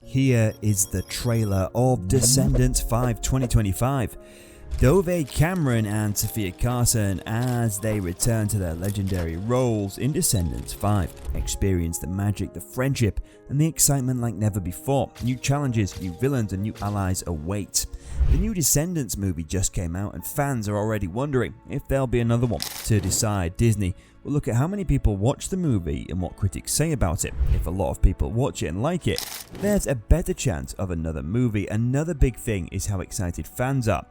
Here is the trailer of Descendants 5 2025. Dove Cameron and Sofia Carson, as they return to their legendary roles in Descendants 5, experience the magic, the friendship, and the excitement like never before. New challenges, new villains, and new allies await. The new Descendants movie just came out, and fans are already wondering if there'll be another one. To decide, Disney will look at how many people watch the movie and what critics say about it. If a lot of people watch it and like it, there's a better chance of another movie. Another big thing is how excited fans are.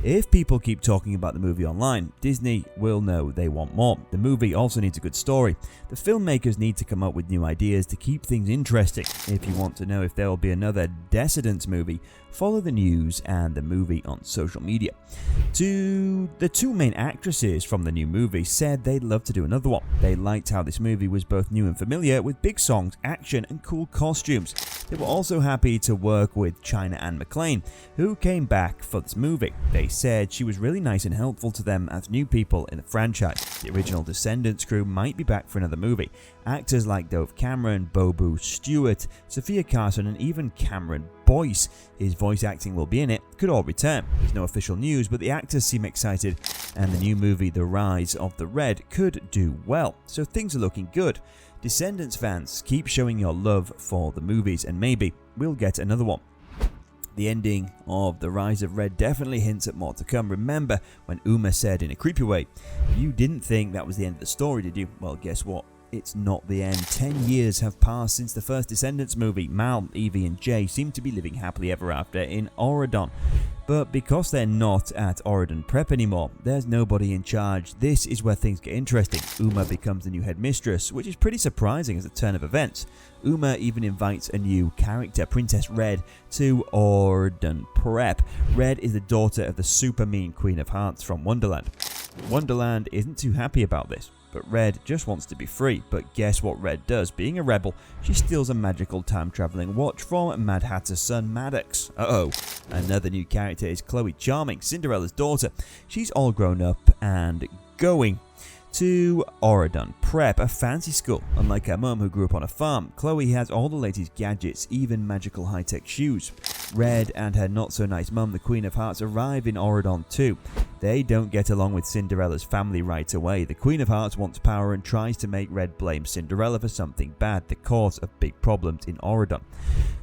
If people keep talking about the movie online, Disney will know they want more. The movie also needs a good story. The filmmakers need to come up with new ideas to keep things interesting. If you want to know if there will be another Descendants movie, follow the news and the movie on social media. The two main actresses from the new movie said they'd love to do another one. They liked how this movie was both new and familiar, with big songs, action, and cool costumes. They were also happy to work with China Anne McClain, who came back for this movie. They said she was really nice and helpful to them as new people in the franchise. The original Descendants crew might be back for another movie. Actors like Dove Cameron, Bobu Stewart, Sofia Carson, and even Cameron Boyce, his voice acting will be in it, could all return. There's no official news, but the actors seem excited, and the new movie The Rise of the Red could do well, so things are looking good. Descendants fans, keep showing your love for the movies, and maybe we'll get another one. The ending of The Rise of Red definitely hints at more to come. Remember when Uma said in a creepy way, "You didn't think that was the end of the story, did you?" Well, guess what? It's not the end. 10 years have passed since the first Descendants movie. Mal, Evie, and Jay seem to be living happily ever after in Oregon. But because they're not at Oregon Prep anymore, there's nobody in charge. This is where things get interesting. Uma becomes the new headmistress, which is pretty surprising as a turn of events. Uma even invites a new character, Princess Red, to Oregon Prep. Red is the daughter of the super mean Queen of Hearts from Wonderland. Wonderland isn't too happy about this, but Red just wants to be free. But guess what Red does? Being a rebel, she steals a magical time-traveling watch from Mad Hatter's son Maddox. Another new character is Chloe Charming, Cinderella's daughter. She's all grown up and going to Oregon Prep, a fancy school. Unlike her mum, who grew up on a farm, Chloe has all the latest gadgets, even magical high-tech shoes. Red and her not-so-nice mum, the Queen of Hearts, arrive in Oregon too. They don't get along with Cinderella's family right away. The Queen of Hearts wants power and tries to make Red blame Cinderella for something bad, the cause of big problems in Oregon.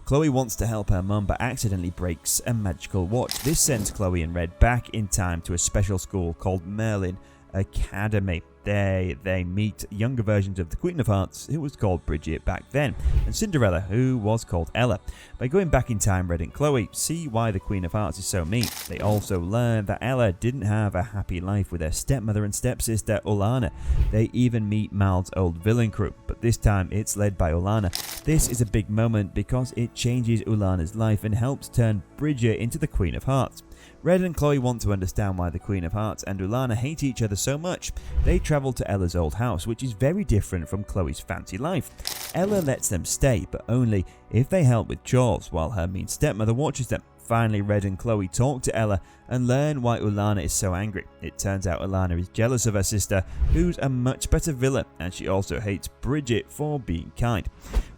Chloe wants to help her mum but accidentally breaks a magical watch. This sends Chloe and Red back in time to a special school called Merlin Academy. They meet younger versions of the Queen of Hearts, who was called Bridget back then, and Cinderella, who was called Ella. By going back in time, Red and Chloe see why the Queen of Hearts is so mean. They also learn that Ella didn't have a happy life with her stepmother and stepsister Olana. They even meet Mal's old villain crew, but this time it's led by Olana. This is a big moment because it changes Olana's life and helps turn Bridget into the Queen of Hearts. Red and Chloe want to understand why the Queen of Hearts and Olana hate each other so much. They travel to Ella's old house, which is very different from Chloe's fancy life. Ella lets them stay, but only if they help with chores, while her mean stepmother watches them. Finally, Red and Chloe talk to Ella and learn why Olana is so angry. It turns out Olana is jealous of her sister, who's a much better villain, and she also hates Bridget for being kind.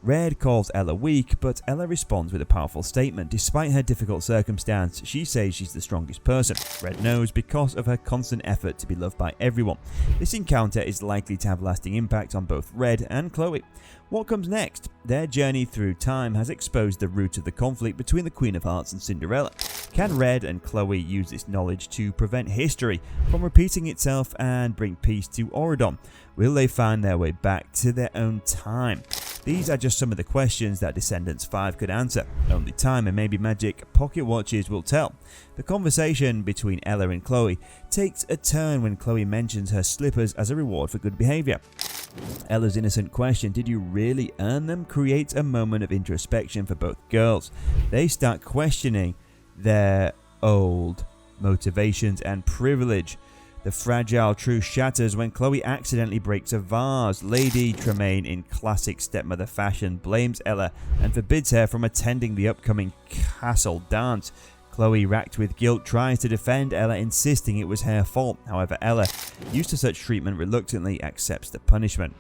Red calls Ella weak, but Ella responds with a powerful statement. Despite her difficult circumstance, she says she's the strongest person. Red knows because of her constant effort to be loved by everyone. This encounter is likely to have lasting impact on both Red and Chloe. What comes next? Their journey through time has exposed the root of the conflict between the Queen of Hearts and Cinderella. Can Red and Chloe use this knowledge to prevent history from repeating itself and bring peace to Oregon? Will they find their way back to their own time? These are just some of the questions that Descendants 5 could answer. Only time and maybe magic pocket watches will tell. The conversation between Ella and Chloe takes a turn when Chloe mentions her slippers as a reward for good behavior. Ella's innocent question, "Did you really earn them?" creates a moment of introspection for both girls. They start questioning their old motivations and privilege. The fragile truth shatters when Chloe accidentally breaks a vase. Lady Tremaine, in classic stepmother fashion, blames Ella and forbids her from attending the upcoming castle dance. Chloe, racked with guilt, tries to defend Ella, insisting it was her fault. However, Ella, used to such treatment, reluctantly accepts the punishment.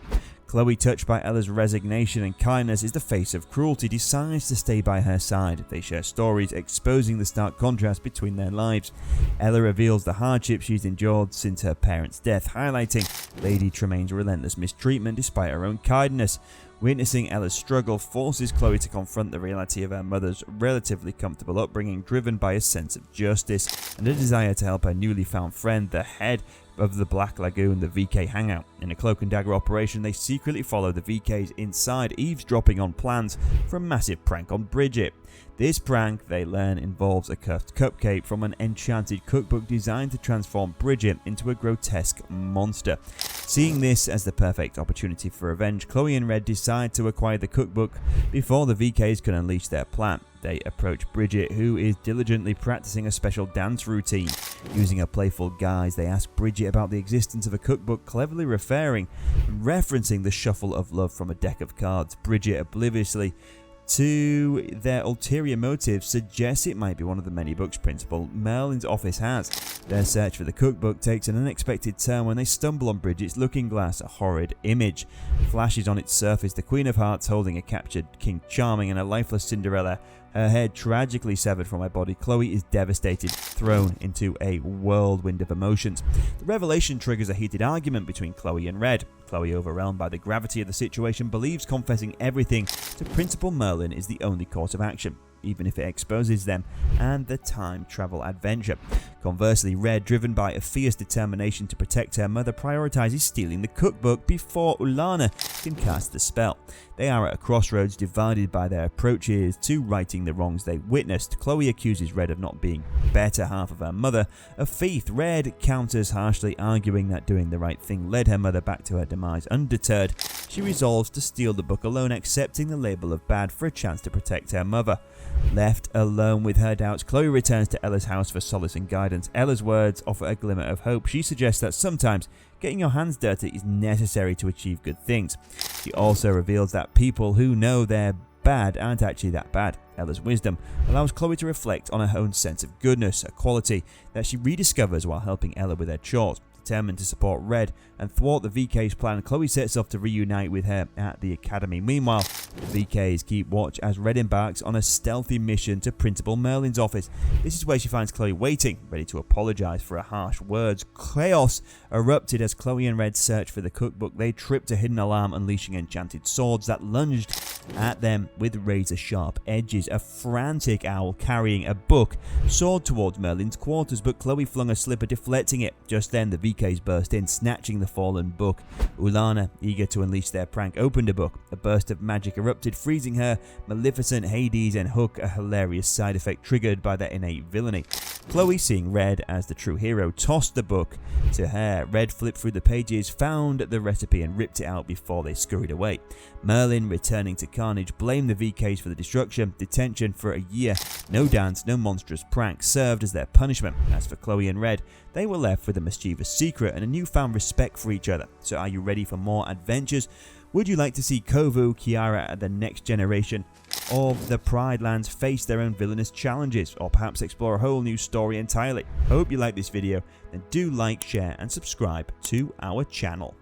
Chloe, touched by Ella's resignation and kindness, is the face of cruelty, decides to stay by her side. They share stories exposing the stark contrast between their lives. Ella reveals the hardships she's endured since her parents' death, highlighting Lady Tremaine's relentless mistreatment despite her own kindness. Witnessing Ella's struggle forces Chloe to confront the reality of her mother's relatively comfortable upbringing, driven by a sense of justice and a desire to help her newly found friend, the head of the Black Lagoon, the VK hangout. In a cloak and dagger operation, they secretly follow the VKs inside, eavesdropping on plans for a massive prank on Bridget. This prank, they learn, involves a cursed cupcake from an enchanted cookbook designed to transform Bridget into a grotesque monster. Seeing this as the perfect opportunity for revenge, Chloe and Red decide to acquire the cookbook before the VKs can unleash their plan. They approach Bridget, who is diligently practicing a special dance routine. Using a playful guise, they ask Bridget about the existence of a cookbook, cleverly referencing the shuffle of love from a deck of cards. Bridget, obliviously to their ulterior motives, suggests it might be one of the many books Principal Merlin's office has. Their search for the cookbook takes an unexpected turn when they stumble on Bridget's looking glass. A horrid image flashes on its surface: the Queen of Hearts holding a captured King Charming and a lifeless Cinderella, her head tragically severed from her body. Chloe is devastated, thrown into a whirlwind of emotions. The revelation triggers a heated argument between Chloe and Red. Chloe, overwhelmed by the gravity of the situation, believes confessing everything to Principal Merlin is the only course of action, even if it exposes them and the time travel adventure. Conversely, Red, driven by a fierce determination to protect her mother, prioritizes stealing the cookbook before Ulana can cast the spell. They are at a crossroads, divided by their approaches to righting the wrongs they witnessed. Chloe accuses Red of not being better half of her mother of thief. Red counters harshly, arguing that doing the right thing led her mother back to her demise. Undeterred, she resolves to steal the book alone, accepting the label of bad for a chance to protect her mother. Left alone with her doubts, Chloe returns to Ella's house for solace and guidance. Ella's words offer a glimmer of hope. She suggests that sometimes getting your hands dirty is necessary to achieve good things. She also reveals that people who know they're bad aren't actually that bad. Ella's wisdom allows Chloe to reflect on her own sense of goodness, a quality that she rediscovers while helping Ella with her chores. Determined to support Red and thwart the VK's plan, Chloe sets off to reunite with her at the academy. Meanwhile, the VKs keep watch as Red embarks on a stealthy mission to Principal Merlin's office. This is where she finds Chloe waiting, ready to apologize for her harsh words. Chaos erupted as Chloe and Red search for the cookbook. They tripped a hidden alarm, unleashing enchanted swords that lunged at them with razor-sharp edges. A frantic owl carrying a book soared towards Merlin's quarters, but Chloe flung a slipper, deflecting it. Just then, the VKs burst in, snatching the fallen book. Ulana, eager to unleash their prank, opened a book. A burst of magic erupted, freezing her. Maleficent, Hades, and Hook, a hilarious side effect triggered by their innate villainy. Chloe, seeing Red as the true hero, tossed the book to her. Red flipped through the pages, found the recipe, and ripped it out before they scurried away. Merlin, returning to Carnage, blamed the VKs for the destruction. Detention for a year, no dance, no monstrous prank, served as their punishment. As for Chloe and Red, they were left with a mischievous secret and a newfound respect for each other. So are you ready for more adventures? Would you like to see Kovu, Kiara, and the next generation of the Pride Lands face their own villainous challenges, or perhaps explore a whole new story entirely? Hope you like this video, then do like, share, and subscribe to our channel.